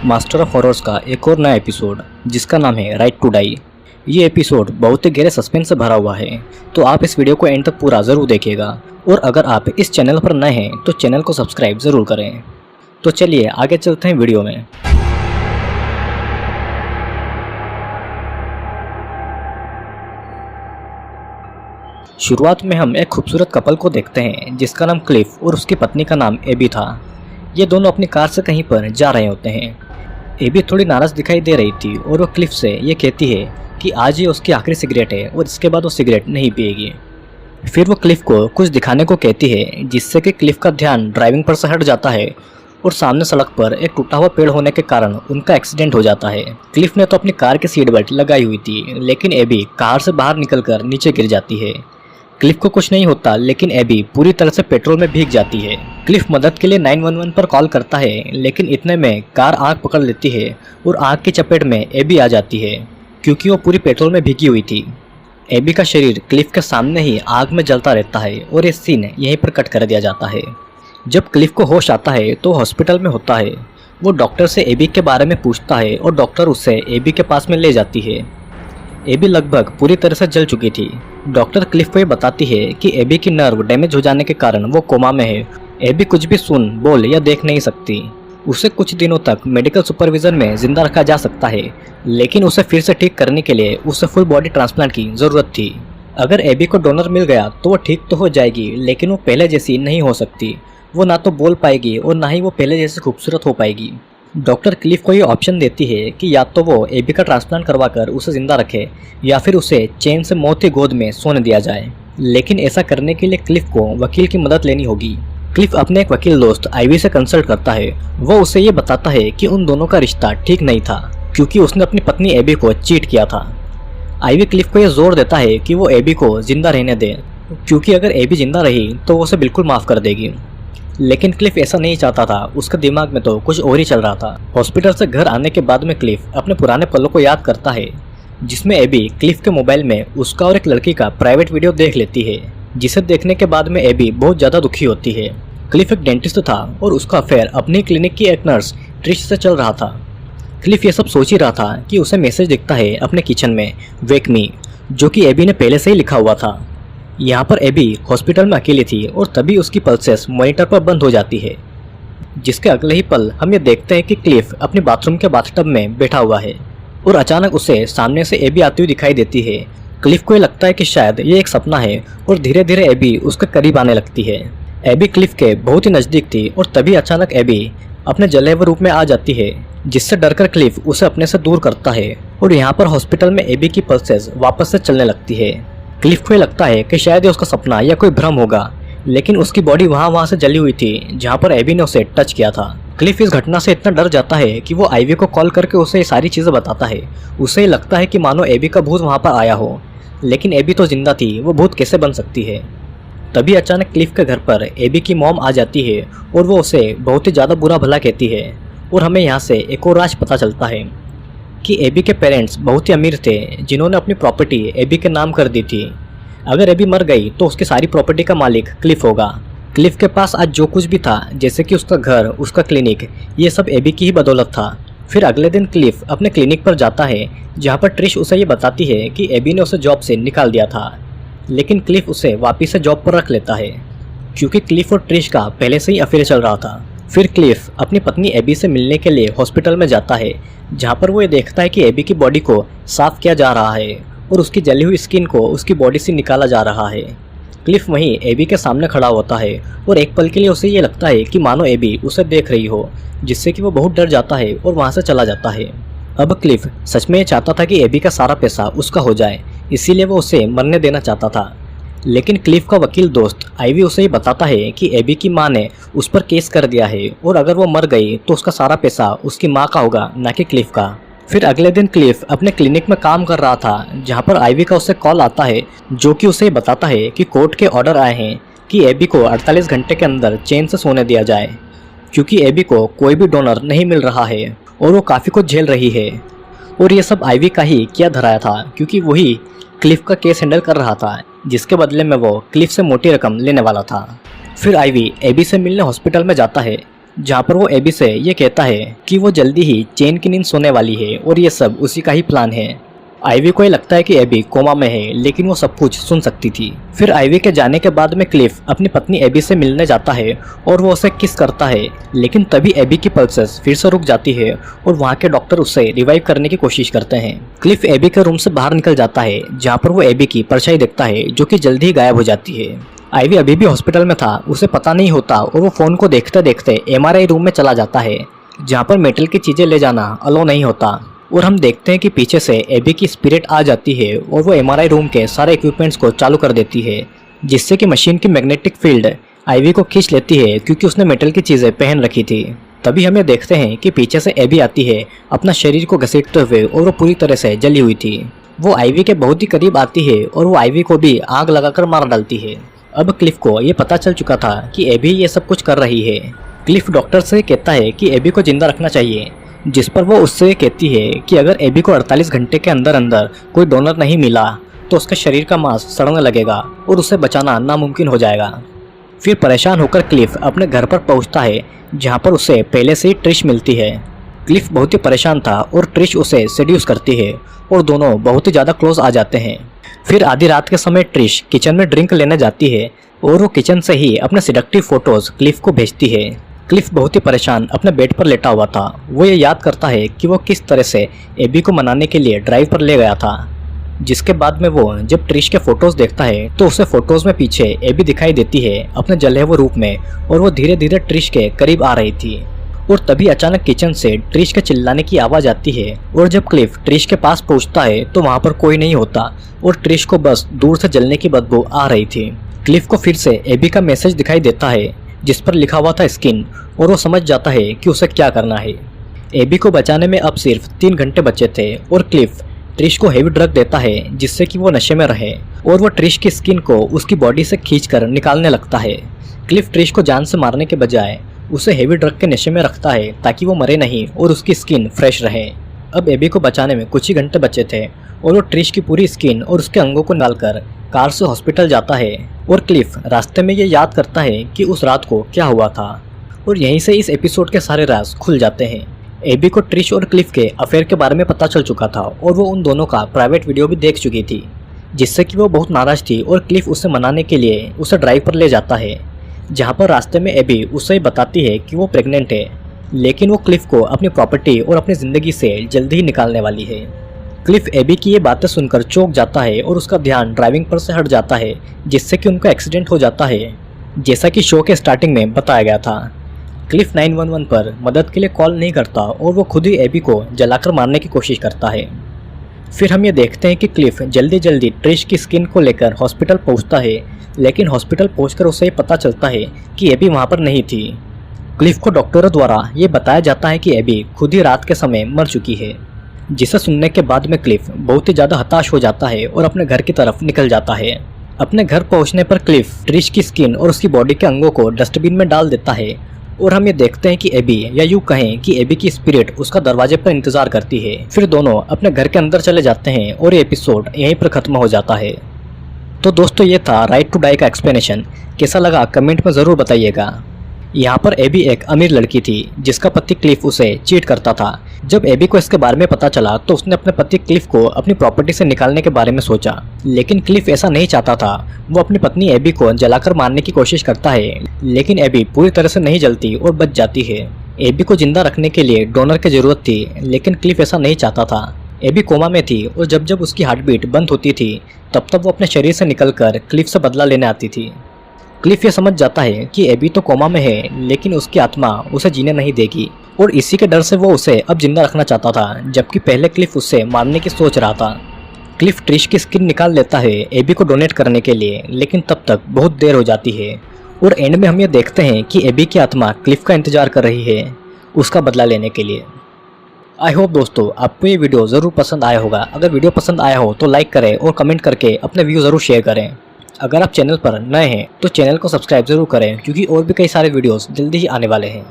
Master of horrors का एक और नया एपिसोड जिसका नाम है राइट टू डाई। ये एपिसोड बहुत ही गहरे सस्पेंस से भरा हुआ है, तो आप इस वीडियो को एंड तक पूरा ज़रूर देखिएगा। और अगर आप इस चैनल पर नए हैं तो चैनल को सब्सक्राइब ज़रूर करें। तो चलिए आगे चलते हैं वीडियो में। शुरुआत में हम एक खूबसूरत कपल को देखते हैं जिसका नाम क्लिफ और उसकी पत्नी का नाम एबी था। ये दोनों अपनी कार से कहीं पर जा रहे होते हैं। एबी थोड़ी नाराज दिखाई दे रही थी और वो क्लिफ से ये कहती है कि आज ये उसकी आखिरी सिगरेट है और इसके बाद वो सिगरेट नहीं पिएगी। फिर वो क्लिफ को कुछ दिखाने को कहती है जिससे कि क्लिफ का ध्यान ड्राइविंग पर से हट जाता है और सामने सड़क पर एक टूटा हुआ पेड़ होने के कारण उनका एक्सीडेंट हो जाता है। क्लिफ ने तो अपनी कार की सीट बेल्ट लगाई हुई थी, लेकिन एबी कार से बाहर निकलकर नीचे गिर जाती है। क्लिफ को कुछ नहीं होता, लेकिन एबी पूरी तरह से पेट्रोल में भीग जाती है। क्लिफ मदद के लिए 911 पर कॉल करता है, लेकिन इतने में कार आग पकड़ लेती है और आग की चपेट में एबी आ जाती है क्योंकि वो पूरी पेट्रोल में भीगी हुई थी। एबी का शरीर क्लिफ के सामने ही आग में जलता रहता है और ये सीन यहीं पर कट कर दिया जाता है। जब क्लिफ को होश आता है तो हॉस्पिटल में होता है। वो डॉक्टर से एबी के बारे में पूछता है और डॉक्टर उसे एबी के पास में ले जाती है। एबी लगभग पूरी तरह से जल चुकी थी। डॉक्टर क्लिफ को ये बताती है कि एबी की नर्व डैमेज हो जाने के कारण वो कोमा में है। एबी कुछ भी सुन, बोल या देख नहीं सकती। उसे कुछ दिनों तक मेडिकल सुपरविजन में जिंदा रखा जा सकता है, लेकिन उसे फिर से ठीक करने के लिए उसे फुल बॉडी ट्रांसप्लांट की ज़रूरत थी। अगर एबी को डोनर मिल गया तो वो ठीक तो हो जाएगी, लेकिन वो पहले जैसी नहीं हो सकती। वो ना तो बोल पाएगी और ना ही वो पहले जैसी खूबसूरत हो पाएगी। डॉक्टर क्लिफ को ये ऑप्शन देती है कि या तो वो एबी का ट्रांसप्लांट करवाकर उसे जिंदा रखे या फिर उसे चैन से मौत की गोद में सोने दिया जाए। लेकिन ऐसा करने के लिए क्लिफ को वकील की मदद लेनी होगी। क्लिफ अपने एक वकील दोस्त आईवी से कंसल्ट करता है। वो उसे ये बताता है कि उन दोनों का रिश्ता ठीक नहीं था क्योंकि उसने अपनी पत्नी एबी को चीट किया था। आईवी क्लिफ को ये जोर देता है कि वो एबी को जिंदा रहने दे, क्योंकि अगर एबी जिंदा रही तो वो उसे बिल्कुल माफ़ कर देगी। लेकिन क्लिफ ऐसा नहीं चाहता था। उसके दिमाग में तो कुछ और ही चल रहा था। हॉस्पिटल से घर आने के बाद में क्लिफ अपने पुराने पलों को याद करता है, जिसमें एबी क्लिफ के मोबाइल में उसका और एक लड़की का प्राइवेट वीडियो देख लेती है, जिसे देखने के बाद में एबी बहुत ज़्यादा दुखी होती है। क्लिफ एक डेंटिस्ट था और उसका अफेयर अपनी क्लिनिक की एक नर्स ट्रिश से चल रहा था। क्लिफ ये सब सोच ही रहा था कि उसे मैसेज दिखता है अपने किचन में, वेक मी, जो कि एबी ने पहले से ही लिखा हुआ था। यहाँ पर एबी हॉस्पिटल में अकेली थी और तभी उसकी पल्सेस मॉनिटर पर बंद हो जाती है। जिसके अगले ही पल हम ये देखते हैं कि क्लिफ अपने बाथरूम के बाथटब में बैठा हुआ है और अचानक उसे सामने से एबी आती हुई दिखाई देती है। क्लिफ को ये लगता है कि शायद ये एक सपना है और धीरे धीरे एबी उसके करीब आने लगती है। एबी क्लिफ के बहुत ही नज़दीक थी और तभी अचानक एबी अपने जले हुए रूप में आ जाती है, जिससे डरकर क्लिफ उसे अपने से दूर करता है और यहाँ पर हॉस्पिटल में एबी की पल्सेस वापस से चलने लगती है। क्लिफ को लगता है कि शायद ये उसका सपना या कोई भ्रम होगा, लेकिन उसकी बॉडी वहाँ से जली हुई थी जहाँ पर एबी ने उसे टच किया था। क्लिफ इस घटना से इतना डर जाता है कि वो आईवी को कॉल करके उसे ये सारी चीज़ें बताता है। उसे लगता है कि मानो एबी का भूत वहाँ पर आया हो, लेकिन एबी तो जिंदा थी, वो भूत कैसे बन सकती है। तभी अचानक क्लिफ के घर पर एबी की मॉम आ जाती है और वो उसे बहुत ही ज़्यादा बुरा भला कहती है। और हमें यहाँ से एक और राज पता चलता है कि एबी के पेरेंट्स बहुत ही अमीर थे, जिन्होंने अपनी प्रॉपर्टी एबी के नाम कर दी थी। अगर एबी मर गई तो उसकी सारी प्रॉपर्टी का मालिक क्लिफ होगा। क्लिफ के पास आज जो कुछ भी था, जैसे कि उसका घर, उसका क्लिनिक, ये सब एबी की ही बदौलत था। फिर अगले दिन क्लिफ अपने क्लिनिक पर जाता है, जहाँ पर ट्रिश उसे ये बताती है कि एबी ने उसे जॉब से निकाल दिया था, लेकिन क्लिफ उसे वापस से जॉब पर रख लेता है क्योंकि क्लिफ और ट्रिश का पहले से ही अफेयर चल रहा था। फिर क्लिफ अपनी पत्नी एबी से मिलने के लिए हॉस्पिटल में जाता है, जहाँ पर वो ये देखता है कि एबी की बॉडी को साफ किया जा रहा है और उसकी जली हुई स्किन को उसकी बॉडी से निकाला जा रहा है। क्लिफ वहीं एबी के सामने खड़ा होता है और एक पल के लिए उसे ये लगता है कि मानो एबी उसे देख रही हो, जिससे कि वो बहुत डर जाता है और वहाँ से चला जाता है। अब क्लिफ सच में ये चाहता था कि एबी का सारा पैसा उसका हो जाए, इसीलिए वो उसे मरने देना चाहता था। लेकिन क्लिफ का वकील दोस्त आईवी उसे ये बताता है कि एबी की माँ ने उस पर केस कर दिया है और अगर वो मर गई तो उसका सारा पैसा उसकी माँ का होगा, ना कि क्लिफ का। फिर अगले दिन क्लिफ अपने क्लिनिक में काम कर रहा था, जहाँ पर आईवी का उसे कॉल आता है, जो कि उसे बताता है कि कोर्ट के ऑर्डर आए हैं कि एबी को 48 घंटे के अंदर चैन से सोने दिया जाए, क्योंकि एबी को कोई भी डोनर नहीं मिल रहा है और वो काफ़ी कुछ झेल रही है। और ये सब आईवी का ही किया धराया था, क्योंकि वही क्लिफ का केस हैंडल कर रहा था, जिसके बदले में वो क्लिफ से मोटी रकम लेने वाला था। फिर आईवी एबी से मिलने हॉस्पिटल में जाता है, जहाँ पर वो एबी से ये कहता है कि वो जल्दी ही चैन की नींद सोने वाली है और ये सब उसी का ही प्लान है। आइवी को ये लगता है कि एबी कोमा में है, लेकिन वो सब कुछ सुन सकती थी। फिर आइवी के जाने के बाद में क्लिफ अपनी पत्नी एबी से मिलने जाता है और वो उसे किस करता है, लेकिन तभी एबी की पल्सेस फिर से रुक जाती है और वहाँ के डॉक्टर उसे रिवाइव करने की कोशिश करते हैं। क्लिफ एबी के रूम से बाहर निकल जाता है, जहाँ पर वो एबी की परछाई देखता है जो कि जल्दी ही गायब हो जाती है। आइवी अभी भी हॉस्पिटल में था, उसे पता नहीं होता और वो फोन को देखते देखते MRI रूम में चला जाता है, जहाँ पर मेटल की चीजें ले जाना अलो नहीं होता। और हम देखते हैं कि पीछे से एबी की स्पिरिट आ जाती है और वो MRI रूम के सारे इक्विपमेंट्स को चालू कर देती है, जिससे कि मशीन की मैग्नेटिक फील्ड आइवी को खींच लेती है क्योंकि उसने मेटल की चीज़ें पहन रखी थी। तभी हमें देखते हैं कि पीछे से एबी आती है अपना शरीर को घसीटते हुए और वो पूरी तरह से जली हुई थी। वो आइवी के बहुत ही करीब आती है और वो आइवी को भी आग लगाकर मार डालती है। अब क्लिफ को ये पता चल चुका था कि एबी ये सब कुछ कर रही है। क्लिफ डॉक्टर से कहता है कि एबी को जिंदा रखना चाहिए, जिस पर वो उससे कहती है कि अगर एबी को 48 घंटे के अंदर अंदर कोई डोनर नहीं मिला तो उसके शरीर का मांस सड़ने लगेगा और उसे बचाना नामुमकिन हो जाएगा। फिर परेशान होकर क्लिफ अपने घर पर पहुंचता है, जहां पर उसे पहले से ही ट्रिश मिलती है। क्लिफ बहुत ही परेशान था और ट्रिश उसे सेड्यूस करती है और दोनों बहुत ही ज़्यादा क्लोज आ जाते हैं। फिर आधी रात के समय ट्रिश किचन में ड्रिंक लेने जाती है और वो किचन से ही अपने सिडक्टिव फोटोज क्लिफ को भेजती है। क्लिफ बहुत ही परेशान अपने बेड पर लेटा हुआ था। वो ये याद करता है कि वो किस तरह से एबी को मनाने के लिए ड्राइव पर ले गया था, जिसके बाद में वो जब ट्रिश के फोटोज देखता है तो उसे फोटोज में पीछे एबी दिखाई देती है अपने जले हुए रूप में और वो धीरे धीरे ट्रिश के करीब आ रही थी। और तभी अचानक किचन से ट्रिश के चिल्लाने की आवाज़ आती है और जब क्लिफ ट्रिश के पास पहुंचता है तो वहाँ पर कोई नहीं होता और ट्रिश को बस दूर से जलने की बदबू आ रही थी। क्लिफ को फिर से एबी का मैसेज दिखाई देता है जिस पर लिखा हुआ था स्किन, और वो समझ जाता है कि उसे क्या करना है। एबी को बचाने में अब सिर्फ 3 घंटे बचे थे और क्लिफ ट्रिश को हेवी ड्रग देता है जिससे कि वो नशे में रहे और वो ट्रिश की स्किन को उसकी बॉडी से खींचकर निकालने लगता है। क्लिफ ट्रिश को जान से मारने के बजाय उसे हेवी ड्रग के नशे में रखता है ताकि वो मरे नहीं और उसकी स्किन फ्रेश रहे। अब एबी को बचाने में कुछ ही घंटे बचे थे और वो ट्रिश की पूरी स्किन और उसके अंगों को निकालकर कार से हॉस्पिटल जाता है और क्लिफ रास्ते में ये याद करता है कि उस रात को क्या हुआ था। और यहीं से इस एपिसोड के सारे राज खुल जाते हैं। एबी को ट्रिश और क्लिफ के अफेयर के बारे में पता चल चुका था और वो उन दोनों का प्राइवेट वीडियो भी देख चुकी थी, जिससे कि वो बहुत नाराज थी और क्लिफ उसे मनाने के लिए उसे ड्राइव पर ले जाता है, जहाँ पर रास्ते में एबी उसे बताती है कि वो प्रेग्नेंट है, लेकिन वो क्लिफ को अपनी प्रॉपर्टी और अपनी ज़िंदगी से जल्दी ही निकालने वाली है। क्लिफ एबी की ये बातें सुनकर चौंक जाता है और उसका ध्यान ड्राइविंग पर से हट जाता है, जिससे कि उनका एक्सीडेंट हो जाता है, जैसा कि शो के स्टार्टिंग में बताया गया था। क्लिफ 911 पर मदद के लिए कॉल नहीं करता और वो खुद ही एबी को जलाकर मारने की कोशिश करता है। फिर हम ये देखते हैं कि क्लिफ जल्दी जल्दी ट्रिश की स्किन को लेकर हॉस्पिटल पहुंचता है, लेकिन हॉस्पिटल पहुंचकर उसे पता चलता है कि एबी वहां पर नहीं थी। क्लिफ को डॉक्टरों द्वारा ये बताया जाता है कि एबी खुद ही रात के समय मर चुकी है, जिसे सुनने के बाद में क्लिफ बहुत ही ज़्यादा हताश हो जाता है और अपने घर की तरफ निकल जाता है। अपने घर पहुंचने पर क्लिफ ट्रिश की स्किन और उसकी बॉडी के अंगों को डस्टबिन में डाल देता है और हम ये देखते हैं कि एबी, या यूँ कहें कि एबी की स्पिरिट उसका दरवाजे पर इंतजार करती है। फिर दोनों अपने घर के अंदर चले जाते हैं और ये एपिसोड यहीं पर खत्म हो जाता है। तो दोस्तों ये था राइट टू डाई का एक्सप्लेनेशन। कैसा लगा कमेंट में ज़रूर बताइएगा। यहाँ पर एबी एक अमीर लड़की थी जिसका पति क्लिफ उसे चीट करता था। जब एबी को इसके बारे में पता चला तो उसने अपने पति क्लिफ को अपनी प्रॉपर्टी से निकालने के बारे में सोचा, लेकिन क्लिफ ऐसा नहीं चाहता था। वो अपनी पत्नी एबी को जलाकर मारने की कोशिश करता है, लेकिन एबी पूरी तरह से नहीं जलती और बच जाती है। एबी को जिंदा रखने के लिए डोनर की जरूरत थी, लेकिन क्लिफ ऐसा नहीं चाहता था। एबी कोमा में थी और जब जब उसकी हार्ट बीट बंद होती थी तब तब वो अपने शरीर से निकलकर क्लिफ से बदला लेने आती थी। क्लिफ ये समझ जाता है कि एबी तो कोमा में है, लेकिन उसकी आत्मा उसे जीने नहीं देगी और इसी के डर से वो उसे अब जिंदा रखना चाहता था, जबकि पहले क्लिफ उसे मारने की सोच रहा था। क्लिफ ट्रिश की स्किन निकाल लेता है एबी को डोनेट करने के लिए, लेकिन तब तक बहुत देर हो जाती है और एंड में हम ये देखते हैं कि एबी की आत्मा क्लिफ का इंतजार कर रही है उसका बदला लेने के लिए। आई होप दोस्तों आपको ये वीडियो ज़रूर पसंद आया होगा। अगर वीडियो पसंद आया हो तो लाइक करें और कमेंट करके अपने व्यू ज़रूर शेयर करें। अगर आप चैनल पर नए हैं तो चैनल को सब्सक्राइब ज़रूर करें, क्योंकि और भी कई सारे वीडियोस जल्दी ही आने वाले हैं।